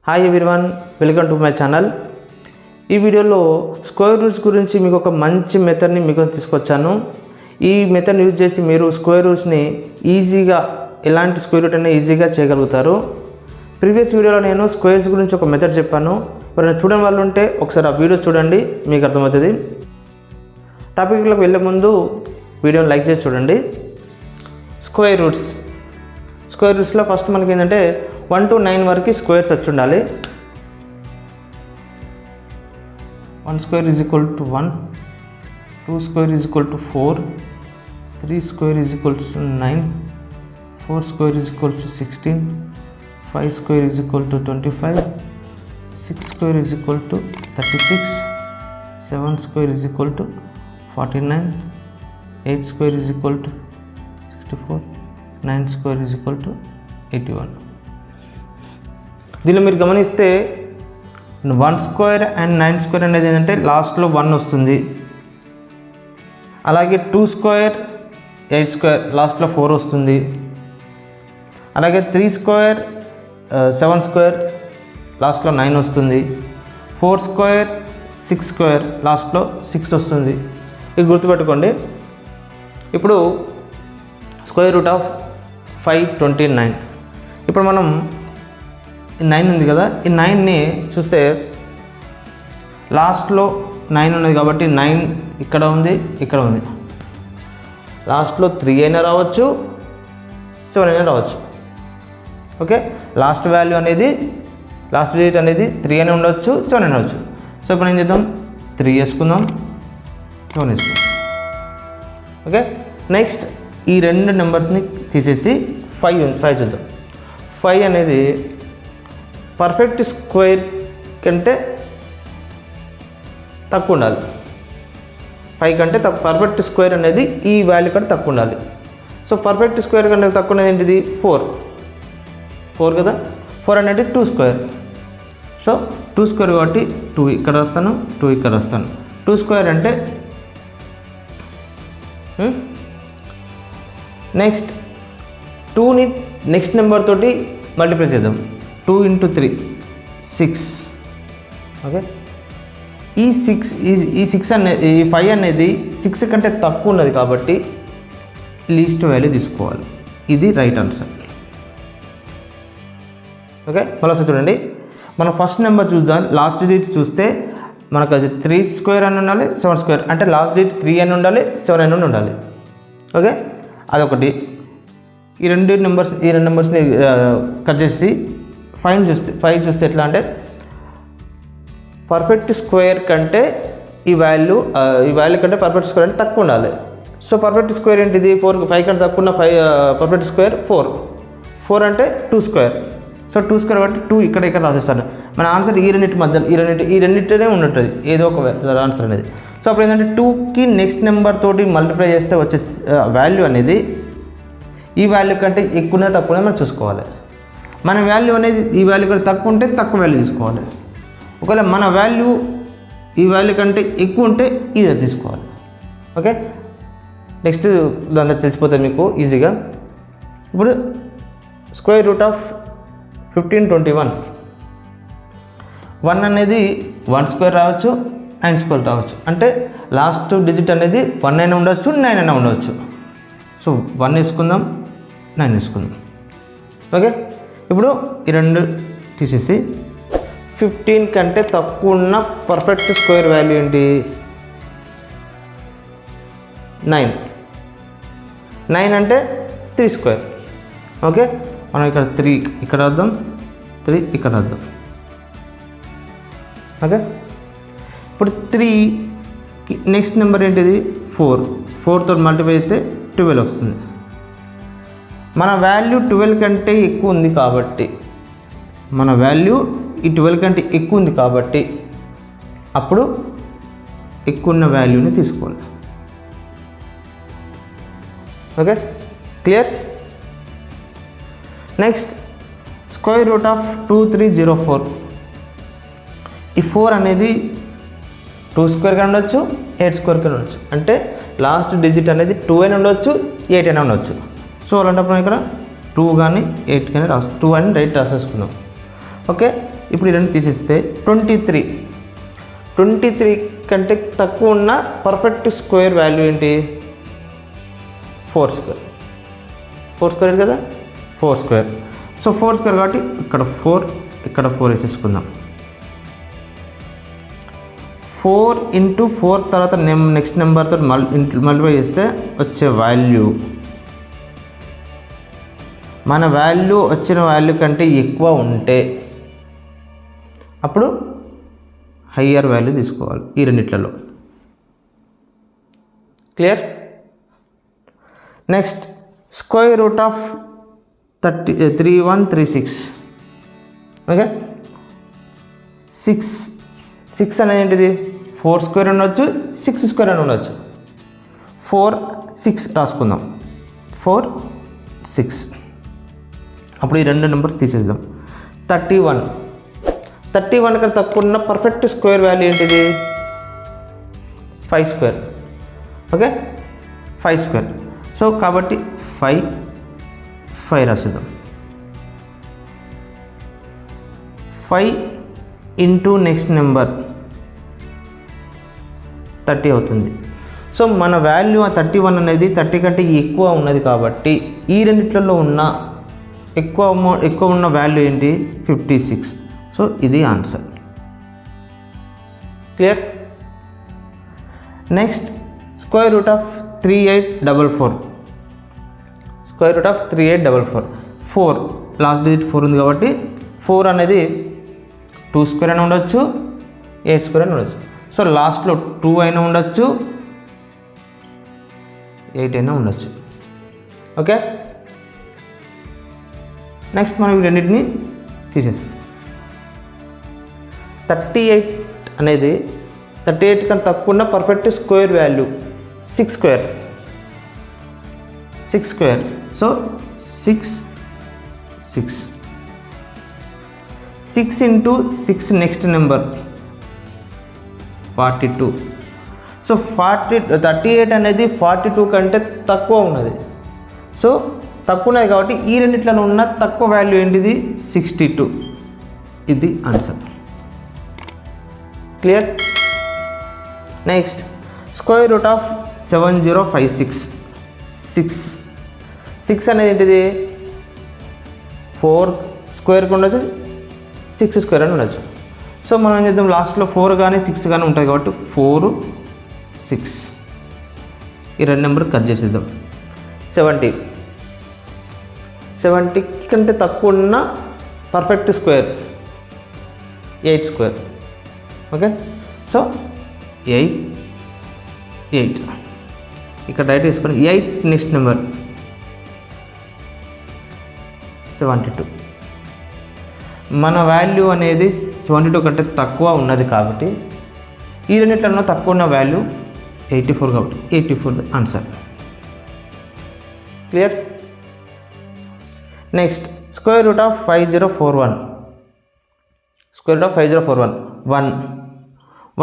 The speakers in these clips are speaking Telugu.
Hi everyone, welcome to my channel. ఈ వీడియోలో స్క్వేర్ రూట్స్ గురించి మీకు ఒక మంచి మెథడ్ని మీకు తీసుకొచ్చాను. ఈ మెథడ్ యూజ్ చేసి మీరు స్క్వేర్ రూట్స్ని ఈజీగా ఎలాంటి స్క్వేర్ రూట్ అయినా ఈజీగా చేయగలుగుతారు. ప్రీవియస్ వీడియోలో నేను స్క్వేర్స్ గురించి ఒక మెథడ్ చెప్పాను. ఎవరైనా చూడని వాళ్ళు ఉంటే ఒకసారి ఆ వీడియో చూడండి, మీకు అర్థమవుతుంది. టాపిక్లోకి వెళ్ళే ముందు వీడియోని లైక్ చేసి చూడండి. స్క్వేర్ రూట్స్లో ఫస్ట్ మనకి ఏంటంటే 1 to 9 వరకు స్క్వేర్స్ వచ్చి ఉండాలి. 1 square is equal to 1, 2 square is equal to 4, 3 square is equal to 9, 4 square is equal to 16, 5 square is equal to 25, 6 square is equal to 36, 7 square is equal to 49, 8 square is equal to 64, 9 square is equal to 81. దీనిలో మీరు గమనిస్తే 1 square and 9 square అనేది ఏంటంటే లాస్ట్లో 1 వస్తుంది. అలాగే 2 square 8 square లాస్ట్లో 4 వస్తుంది. అలాగే 3 square 7 square లాస్ట్లో 9 వస్తుంది. 4 square 6 square లాస్ట్లో 6 వస్తుంది. ఇది గుర్తుపెట్టుకోండి. ఇప్పుడు స్క్వేర్ రూట్ ఆఫ్ 529. ఇప్పుడు మనం 9 ఉంది కదా, ఈ 9ని చూస్తే లాస్ట్లో 9 ఉన్నది కాబట్టి 9 ఇక్కడ ఉంది, ఇక్కడ ఉంది. లాస్ట్లో 3 అయినా రావచ్చు, 7 అయినా రావచ్చు. ఓకే, లాస్ట్ వాల్యూ అనేది లాస్ట్ డిజిట్ అనేది 3 అయినా ఉండవచ్చు, 7 అయినా ఉండవచ్చు. సో ఇప్పుడు ఏం చేద్దాం, 3 వేసుకుందాం, 7 వేసుకుందాం. ఓకే, నెక్స్ట్ ఈ రెండు నెంబర్స్ని తీసేసి 5 చూద్దాం. 5 అనేది పర్ఫెక్ట్ స్క్వేర్ కంటే తక్కువ ఉండాలి. 5 కంటే పర్ఫెక్ట్ స్క్వేర్ అనేది ఈ వాల్యూ కంటే తక్కువ ఉండాలి. సో పర్ఫెక్ట్ స్క్వేర్ కంటే తక్కువ ఉన్నది ఏంటిది, 4 కదా. 4 అనేది 2 స్క్వేర్. సో 2 స్క్వేర్ కాబట్టి 2 ఇక్కడ వస్తాను, 2 ఇక్కడ వస్తాను. 2 స్క్వేర్ అంటే నెక్స్ట్ 2ని నెక్స్ట్ నెంబర్ తోటి మల్టిప్లై చేద్దాం. 2 into 3 6. ఓకే, ఈ 6 అనేది ఈ 5 అనేది 6 కంటే తక్కువ ఉన్నది కాబట్టి లీస్ట్ వాల్యూ తీసుకోవాలి. ఇది రైట్ ఆన్సర్. ఓకే, మళ్ళీ చూడండి. మనం ఫస్ట్ నెంబర్ చూద్దాం. లాస్ట్ డిజిట్ చూస్తే మనకు అది 3 స్క్వేర్ అని ఉండాలి, 7 స్క్వేర్ అంటే లాస్ట్ డిజిట్ 3 అని ఉండాలి, 7 అని ఉండాలి. ఓకే, అదొకటి. ఈ రెండు నెంబర్స్ని కట్ చేసి 5 చూస్తే ఎట్లా అంటే పర్ఫెక్ట్ స్క్వేర్ కంటే ఈ వాల్యూ కంటే పర్ఫెక్ట్ స్క్వేర్ అంటే తక్కువ ఉండాలి. సో పర్ఫెక్ట్ స్క్వేర్ ఏంటిది, 5 కంటే తక్కువ ఉన్న పర్ఫెక్ట్ స్క్వేర్ 4 అంటే 2 స్క్వేర్. సో 2 స్క్వేర్ కాబట్టి 2 ఇక్కడ రాసేస్తాను. మన ఆన్సర్ ఈ రెండింటి మధ్య ఈ రెండింటినే ఉన్నట్టుంది ఏదో ఒక ఆన్సర్ అనేది. సో అప్పుడు ఏంటంటే 2కి నెక్స్ట్ నెంబర్ తోటి మల్టిప్లై చేస్తే వచ్చే వాల్యూ అనేది ఈ వాల్యూ కంటే ఎక్కువనే తక్కువనే మనం చూసుకోవాలి. మన వాల్యూ అనేది ఈ వాల్యూ కంటే తక్కువ ఉంటే తక్కువ వాల్యూ తీసుకోవాలి. ఒకవేళ మన వాల్యూ ఈ వాల్యూ కంటే ఎక్కువ ఉంటే ఇది తీసుకోవాలి. ఓకే, నెక్స్ట్ దాంట్లో తెలిసిపోతుంది మీకు ఈజీగా. ఇప్పుడు స్క్వేర్ రూట్ ఆఫ్ 1521. 1 అనేది 1 స్క్వేర్ రావచ్చు, 9 స్క్వేర్ రావచ్చు. అంటే లాస్ట్ డిజిట్ అనేది 1 అయినా ఉండవచ్చు, 9 అయినా ఉండవచ్చు. సో 1 వేసుకుందాం, 9 వేసుకుందాం. ఓకే, ఇప్పుడు ఈ రెండు తీసేసి 15 కంటే తక్కువ ఉన్న పర్ఫెక్ట్ స్క్వేర్ వాల్యూ ఏంటి, 9 అంటే 3 స్క్వేర్. ఓకే, మనం ఇక్కడ 3 ఇక్కడ వద్దాం, 3 ఇక్కడ వద్దాం. ఓకే, ఇప్పుడు 3 నెక్స్ట్ నెంబర్ ఏంటిది, 4 తోటి మల్టిప్లై చేస్తే 12 వస్తుంది. మన వాల్యూ 12 కంటే ఎక్కువ ఉంది కాబట్టి ఈ 12 కంటే ఎక్కువ ఉంది కాబట్టి అప్పుడు ఎక్కువ ఉన్న వాల్యూని తీసుకోవాలి. Okay, clear. Next square root of 2304. ఈ 4 అనేది 2 స్క్వేర్ కానీ ఉండొచ్చు, 8 స్క్వేర్ కానీ ఉండొచ్చు. అంటే లాస్ట్ డిజిట్ అనేది 2 అయినా ఉండవచ్చు, 8 అయినా ఉండవచ్చు. సో అలాంటప్పుడు ఇక్కడ 2 కానీ 8 కానీ 2 అని రైట్ రాసేసుకుందాం. ఓకే, ఇప్పుడు ఈ రెండు తీసేస్తే 23 కంటే తక్కువ ఉన్న పర్ఫెక్ట్ స్క్వేర్ వాల్యూ ఏంటి? 4 స్క్వేర్. 4 స్క్వేర్ కదా, 4 స్క్వేర్. సో 4 స్క్వేర్ కాబట్టి ఇక్కడ 4 ఇక్కడ 4 వేసేసుకుందాం. 4 ఇంటూ 4 తర్వాత నెక్స్ట్ నెంబర్తో మల్టిప్లై చేస్తే వచ్చే వాల్యూ మన వచ్చిన వాల్యూ కంటే ఎక్కువ ఉంటే అప్పుడు హయ్యర్ వాల్యూ తీసుకోవాలి ఈ రెండిట్లలో. Clear? Next square root of 3136. Okay, 6 అనేది ఏంటిది? 4 స్క్వేర్ ఉండొచ్చు, 6 స్క్వేర్ అని ఉండొచ్చు. 4 6 రాసుకుందాం. 4 6. అప్పుడు ఈ రెండు నెంబర్స్ తీసేద్దాం. 31 కన్నా తక్కువ ఉన్న పర్ఫెక్ట్ స్క్వేర్ వాల్యూ ఏంటిది? 5 స్క్వేర్. Okay, 5 square. సో కాబట్టి 5 రాసేద్దాం. 5 ఇంటూ నెక్స్ట్ నెంబర్ 30 అవుతుంది. సో మన వాల్యూ 31 అనేది 30 కంటే ఎక్కువ ఉన్నది కాబట్టి ఈ రెండిట్లలో ఉన్న ఎక్కువ ఉన్న వాల్యూ ఏంటి? 56. సో ఇది answer. Clear? Next square root of 3844. Square root of 3844. 4 last digit 4 ఉంది కాబట్టి 4 అనేది 2 స్క్వేర్ అయినా ఉండొచ్చు, 8 స్క్వేర్ అయినా ఉండొచ్చు. సో లాస్ట్లో 2 అయినా ఉండొచ్చు, 8 అయినా ఉండొచ్చు. ఓకే, నెక్స్ట్ మనం ఈ రెండింటిని తీసేస్తాం. 38 అనేది 38 కన్నా తక్కువ ఉన్న perfect square value 6 square. So 6 into 6 next number 42. So 38 అనేది 42 కంటే తక్కువ ఉన్నది. సో తక్కువ ఉన్నది కాబట్టి ఈ రెండిట్లలో ఉన్న తక్కువ వాల్యూ ఏంటిది? 62. ఇది answer. Clear? Next square root of 7056. 6 అనేది ఏంటిది? 4 స్క్వేర్కి ఉండొచ్చు, 6 స్క్వేర్ అని ఉండొచ్చు. సో మనం ఏం చేద్దాం? లాస్ట్లో 4 కానీ 6 కానీ ఉంటాయి కాబట్టి 4 6 ఈ రెండు నెంబర్ కట్ చేసేద్దాం. 70 కంటే తక్కువ ఉన్న perfect square 8 square. Okay, so 8 ఇక్కడ డైరెక్ట్ తీసుకొని 8 నెక్స్ట్ నెంబర్ 72. మన వాల్యూ అనేది 72 కంటే తక్కువ ఉన్నది కాబట్టి ఈ రెండిట్లలో తక్కువ ఉన్న వాల్యూ 84 కాబట్టి 84 answer. Clear? Next square root of 5041. Square root of 5041.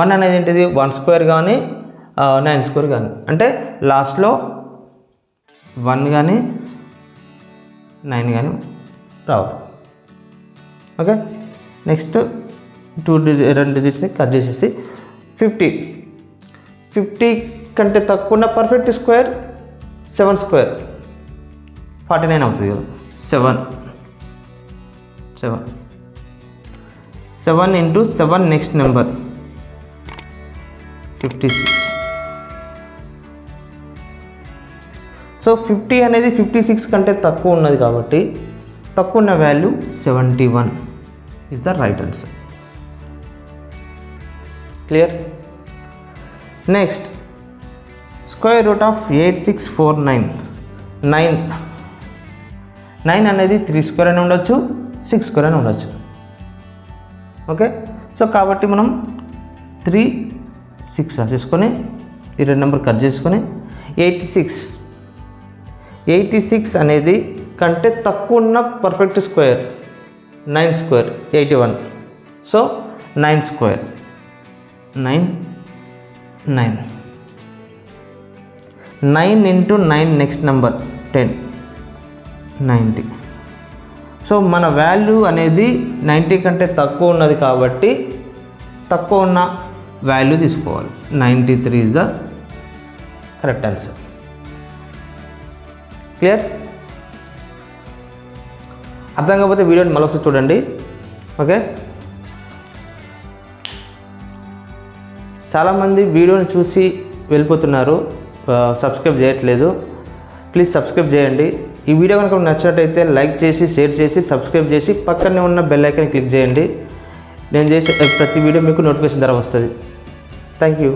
1 అనేది ఏంటిది? 1 స్క్వేర్ కానీ 9 స్క్వేర్ కానీ, అంటే లాస్ట్లో 1 కానీ 9 కానీ రావాలి. ఓకే, నెక్స్ట్ 2 డిజిట్స్ని కట్ చేసేసి 50 కంటే తక్కువ ఉన్న పర్ఫెక్ట్ స్క్వేర్ 7 స్క్వేర్ 49 అవుతుంది కదా. 7 ఇంటూ 7 నెక్స్ట్ నెంబర్ 56. సో 50 అనేది 56 కంటే తక్కువ ఉన్నది కాబట్టి తక్కువ ఉన్న value 71 is the right answer. Clear? Next square root of 8649. 9 అనేది 3 స్క్వేర్ అని ఉండొచ్చు, 6 స్క్వేర్ అని ఉండొచ్చు. ఓకే, సో కాబట్టి మనం 3 6 రాసేసుకొని ఈ రెండు నెంబర్ కట్ చేసుకొని 86 అనేది కంటే తక్కువ ఉన్న perfect square 9 square 81. So 9 square 9 into 9 next number 10 90. So మన వాల్యూ అనేది 90 కంటే తక్కువ ఉన్నది కాబట్టి తక్కువ ఉన్న వాల్యూ తీసుకోవాలి. 93 is the correct answer. Clear? అర్థం కాకపోతే వీడియోని మరొకసారి చూడండి. ఓకే, చాలామంది వీడియోని చూసి వెళ్ళిపోతున్నారు, సబ్స్క్రైబ్ చేయట్లేదు. ప్లీజ్ సబ్స్క్రైబ్ చేయండి. ఈ వీడియో కనుక నచ్చినట్టయితే లైక్ చేసి, షేర్ చేసి, సబ్స్క్రైబ్ చేసి పక్కనే ఉన్న బెల్ ఐకాన్ క్లిక్ చేయండి. నేను చేసే ప్రతి వీడియో మీకు నోటిఫికేషన్ ద్వారా వస్తుంది. Thank you.